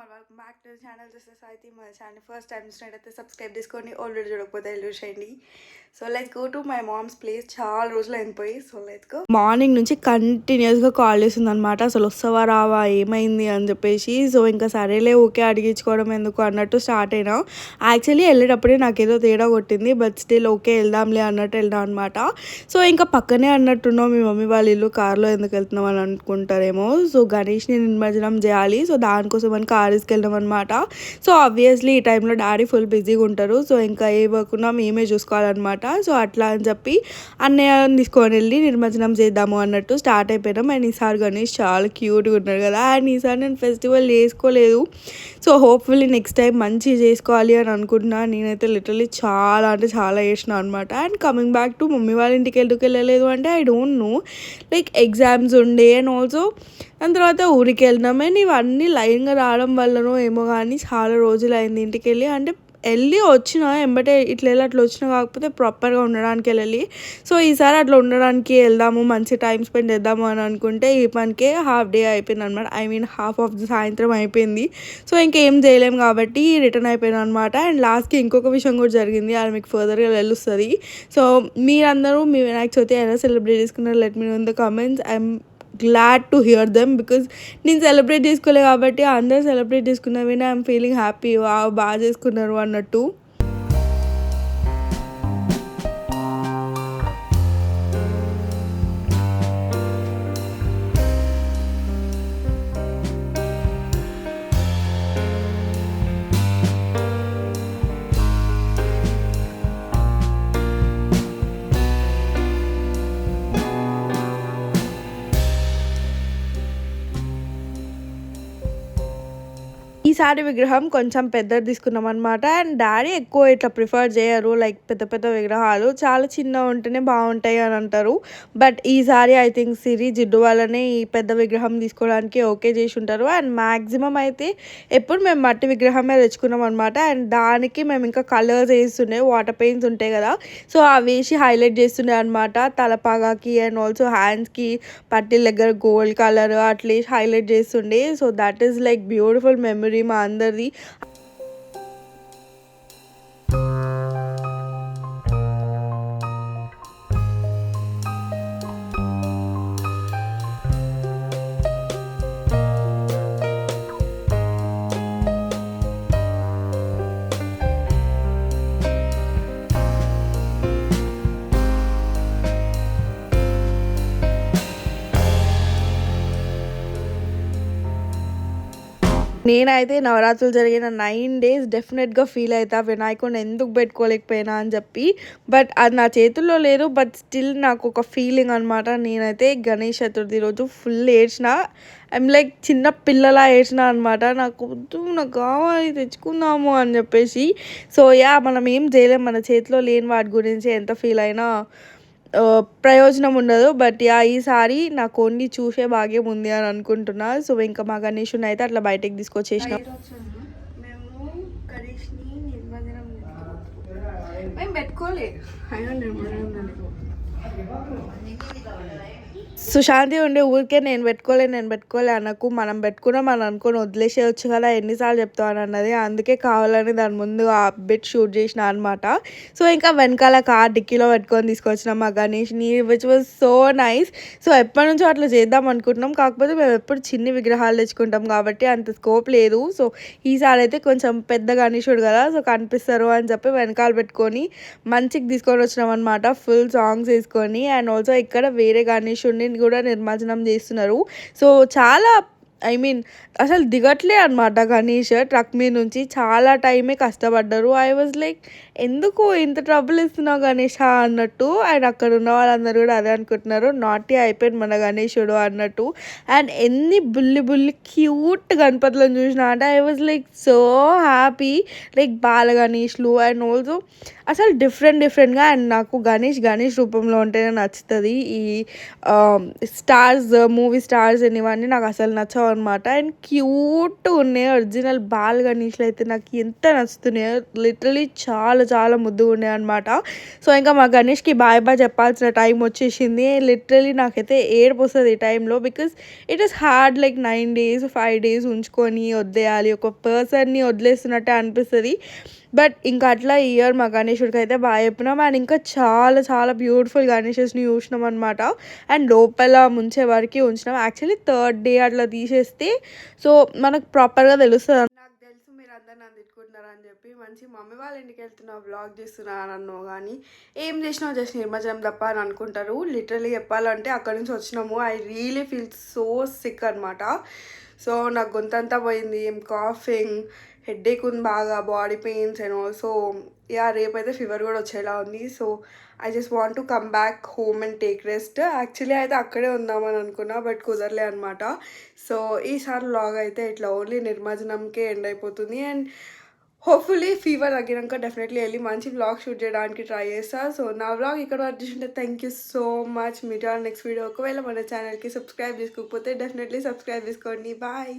All welcome back to channel. This is అయితే మా channel first time చూసినట్టయితే subscribe చేసుకొని ఆల్రెడీ చూడకపోతే చూసేయండి. So let's go to my mom's place. చాలా రోజులు అయిపోయి. So let's go. మార్నింగ్ నుంచి కంటిన్యూస్గా కాల్ చేస్తుంది అనమాట. అసలు వస్తావా రావా ఏమైంది అని చెప్పేసి. సో ఇంకా సరేలే ఓకే అడిగించుకోవడం ఎందుకు అన్నట్టు స్టార్ట్ అయినా. యాక్చువల్లీ వెళ్ళేటప్పుడే నాకేదో తేడా కొట్టింది, బట్ స్టిల్ ఓకే వెళ్దాంలే అన్నట్టు వెళ్ళాం అనమాట. సో ఇంకా పక్కనే అన్నట్టున్నావు మీ మమ్మీ వాళ్ళ ఇల్లు, కార్లో ఎందుకు వెళ్తున్నాం అని అనుకుంటారేమో. సో గణేష్ని నిమజ్జనం చేయాలి, సో దానికోసం అని కార్ తీసుకెళ్ళడం అనమాట. సో ఆబ్వియస్లీ ఈ టైంలో డాడీ ఫుల్ బిజీగా ఉంటారు. సో ఇంకా ఏ వర్క్ ఉన్నా మేమే చూసుకోవాలన్నమాట. సో అట్లా అని చెప్పి అన్నయ్య తీసుకొని వెళ్ళి నిమజ్జనం చేద్దాము అన్నట్టు స్టార్ట్ అయిపోయినాం. అండ్ ఈసారి గణేష్ చాలా క్యూట్గా ఉన్నారు కదా. అండ్ ఈసారి నేను ఫెస్టివల్ చేసుకోలేదు. సో హోప్ఫుల్లీ నెక్స్ట్ టైం మంచిగా చేసుకోవాలి అని అనుకుంటున్నాను. నేనైతే లిటరలీ చాలా అంటే చాలా చేసిన అనమాట. And coming back to mummy వాళ్ళ ఇంటికి ఎందుకు వెళ్ళలేదు అంటే I don't know, like exams ఉండే అండ్ ఆల్సో దాని తర్వాత ఊరికి వెళ్ళినామే. ఇవన్నీ లైన్గా రావడం వల్లనో ఏమో కానీ చాలా రోజులు అయింది ఇంటికి వెళ్ళి. అంటే వెళ్ళి వచ్చిన ఎంబటే ఇట్లా వెళ్ళి అట్లా వచ్చినా, కాకపోతే ప్రాపర్గా ఉండడానికి వెళ్ళి. సో ఈసారి అట్లా ఉండడానికి వెళ్దాము, మంచి టైం స్పెండ్ చేద్దాము అని అనుకుంటే ఈ పనికే హాఫ్ డే అయిపోయింది అనమాట. I mean half of the సాయంత్రం అయిపోయింది. సో ఇంకేం చేయలేము కాబట్టి రిటర్న్ అయిపోయాను అనమాట. అండ్ లాస్ట్కి ఇంకొక విషయం కూడా జరిగింది, అది మీకు ఫర్దర్గా తెలుస్తుంది. సో మీరందరూ మీ వినాయక చవితి ఎలా సెలబ్రేట్ చేసుకున్నారు, let me know in the comments. I'm glad to hear them because నేను సెలబ్రేట్ చేసుకోలే కాబట్టి అందరూ సెలబ్రేట్ చేసుకున్నవి ఐఎమ్ ఫీలింగ్ హ్యాపీ, బాగా చేసుకున్నారు అన్నట్టు. ఈసారి విగ్రహం కొంచెం పెద్దది తీసుకున్నాం అనమాట. అండ్ డాడీ ఎక్కువ ఇట్లా ప్రిఫర్ చేయరు, లైక్ పెద్ద పెద్ద విగ్రహాలు చాలా చిన్న ఉంటేనే బాగుంటాయి అని అంటారు. బట్ ఈసారి ఐ థింక్ సిరి జిడ్డు వల్లనే ఈ పెద్ద విగ్రహం తీసుకోవడానికి ఓకే చేసి ఉంటారు. అండ్ మ్యాక్సిమం అయితే ఎప్పుడు మేము మట్టి విగ్రహమే తెచ్చుకున్నాం అనమాట. అండ్ దానికి మేము ఇంకా కలర్స్ వేస్తుండే, వాటర్ పెయింట్స్ ఉంటాయి కదా, సో అవి వేసి హైలైట్ చేస్తుండే అనమాట. తలపాగాకి అండ్ ఆల్సో హ్యాండ్స్కి పట్టీల దగ్గర గోల్డ్ కలర్ అట్లా హైలైట్ చేస్తుండే. So that is like beautiful memory మా అందరిది. నేనైతే నవరాత్రులు జరిగిన 9 days డెఫినెట్గా ఫీల్ అవుతా వినాయకుడిని ఎందుకు పెట్టుకోలేకపోయినా అని చెప్పి. బట్ అది నా చేతుల్లో లేదు, బట్ స్టిల్ నాకు ఒక ఫీలింగ్ అనమాట. నేనైతే గణేష్ చతుర్థి రోజు ఫుల్ ఏడ్చిన. ఐమ్ లైక్ చిన్న పిల్లలా ఏడ్చిన అనమాట. నాకు వద్దు, నాకు కావాలి, తెచ్చుకుందాము అని చెప్పేసి. సో యా, మనం ఏం చేయలేం, మన చేతిలో లేని వాటి గురించి ఎంత ఫీల్ అయినా ప్రయోజనం ఉండదు. బట్ యా, ఈసారి నాకు ఓన్లీ చూసే భాగ్యం ఉంది అని అనుకుంటున్నా. సో ఇంకా మా గణేషుని అయితే అట్లా బయటకు తీసుకొచ్చేసినాం. మేము గణేష్ని నిమజ్జనం మేము పెట్టుకోలే, అయినా నిర్మాణం సుశాంతి ఉండే ఊరికే నేను పెట్టుకోలే అనకు, మనం పెట్టుకున్నాం అని అనుకొని వదిలేసేయచ్చు కదా, ఎన్నిసార్లు చెప్తాను అన్నది. అందుకే కావాలని దాని ముందు ఆ బిట్ షూట్ చేసిన అనమాట. సో ఇంకా వెనకాల కార్ డిక్కీలో పెట్టుకొని తీసుకొచ్చినాం మా గణేష్ని, which was so nice. So ఎప్పటి నుంచో అట్లా చేద్దాం అనుకుంటున్నాం, కాకపోతే మేము ఎప్పుడు చిన్ని విగ్రహాలు తెచ్చుకుంటాం కాబట్టి అంత స్కోప్ లేదు. సో ఈసారి అయితే కొంచెం పెద్ద గణేశుడు కదా, సో కనిపిస్తారు అని చెప్పి వెనకాల పెట్టుకొని మంచిగా తీసుకొని వచ్చినాం అనమాట, ఫుల్ సాంగ్స్ వేసుకొని. అండ్ ఆల్సో ఇక్కడ వేరే గణేశుడిని కూడా నిర్మాజనం చేస్తున్నారు. సో చాలా ఐ మీన్ అసలు దిగట్లే అనమాట గణేష్ ట్రక్ మీద నుంచి. చాలా టైమే కష్టపడ్డారు. ఐ వాజ్ లైక్ ఎందుకు ఇంత ట్రబుల్ ఇస్తున్నావు గణేష్ అన్నట్టు. అండ్ అక్కడ ఉన్న వాళ్ళందరూ కూడా అదే అనుకుంటున్నారు, నాటి అయిపోయింది మన గణేశుడు అన్నట్టు. అండ్ ఎన్ని బుల్లి క్యూట్ గణపతులను చూసినా అంటే I was like so happy. Like బాల గణేష్లు అండ్ ఆల్సో అసలు డిఫరెంట్గా. అండ్ నాకు గణేష్ రూపంలో ఉంటేనే నచ్చుతుంది. ఈ స్టార్స్, మూవీ స్టార్స్ ఇవన్నీ నాకు అసలు నచ్చవు అనమాట. అండ్ క్యూట్గా ఉన్నాయి ఒరిజినల్ బాల్ గణేష్లు అయితే నాకు ఎంత నచ్చుతున్నాయో, లిటరలీ చాలా చాలా ముద్దుగా ఉన్నాయి అనమాట. సో ఇంకా మా గణేష్కి బాయ్ బాయ్ చెప్పాల్సిన టైం వచ్చేసింది. లిటరలీ నాకైతే ఏడుపు వస్తుంది ఈ టైంలో, because it is hard like 9 days 5 days ఉంచుకొని వదిలేయాలి, ఒక పర్సన్ని వదిలేస్తున్నట్టే అనిపిస్తుంది. బట్ ఇంకా అట్లా ఈ ఇయర్ మా గణేశుడికి అయితే బాగా చెప్పినాం. అండ్ ఇంకా చాలా చాలా బ్యూటిఫుల్ గణేషెస్ని చూసినాం అనమాట. అండ్ లోపల ముంచే వరకు ఉంచినాం. యాక్చువల్లీ 3rd day అట్లా తీసేస్తే సో మనకు ప్రాపర్గా తెలుస్తుంది. నాకు తెలుసు మీరు అందరు నన్ను తిట్టుకుంటున్నారని చెప్పి, మంచి మమ్మీ వాళ్ళ ఇంటికి వెళ్తున్నావు వ్లాగ్ చేస్తున్నాను అన్నావు కానీ ఏం చేసినావు, జస్ట్ నిమజ్జనం తప్ప అని అనుకుంటారు. లిటరలీ చెప్పాలంటే అక్కడి నుంచి వచ్చినాము, I really feel so sick అనమాట. సో నాకు గొంతంతా పోయింది, కాఫింగ్, హెడ్ఏక్ ఉంది బాగా, బాడీ పెయిన్స్ అండ్ ఆల్సో రేపైతే ఫీవర్ కూడా వచ్చేలా ఉంది. So I just want to come back home and take rest. Actually అయితే అక్కడే ఉందామని అనుకున్నా, బట్ కుదరలే అనమాట. సో ఈసారి వ్లాగ్ అయితే ఇట్లా ఓన్లీ నిమజ్జనంకే ఎండ్ అయిపోతుంది. అండ్ హోప్ఫుల్లీ ఫీవర్ తగ్గినాక డెఫినెట్లీ వెళ్ళి మంచి వ్లాగ్ షూట్ చేయడానికి ట్రై చేస్తా. సో నా వ్లాగ్ ఇక్కడ వరకు చూసింటే thank you so much. Meet next video. ఒకవేళ మన ఛానల్కి సబ్స్క్రైబ్ చేసుకోకపోతే డెఫినెట్లీ సబ్స్క్రైబ్ చేసుకోండి. బాయ్.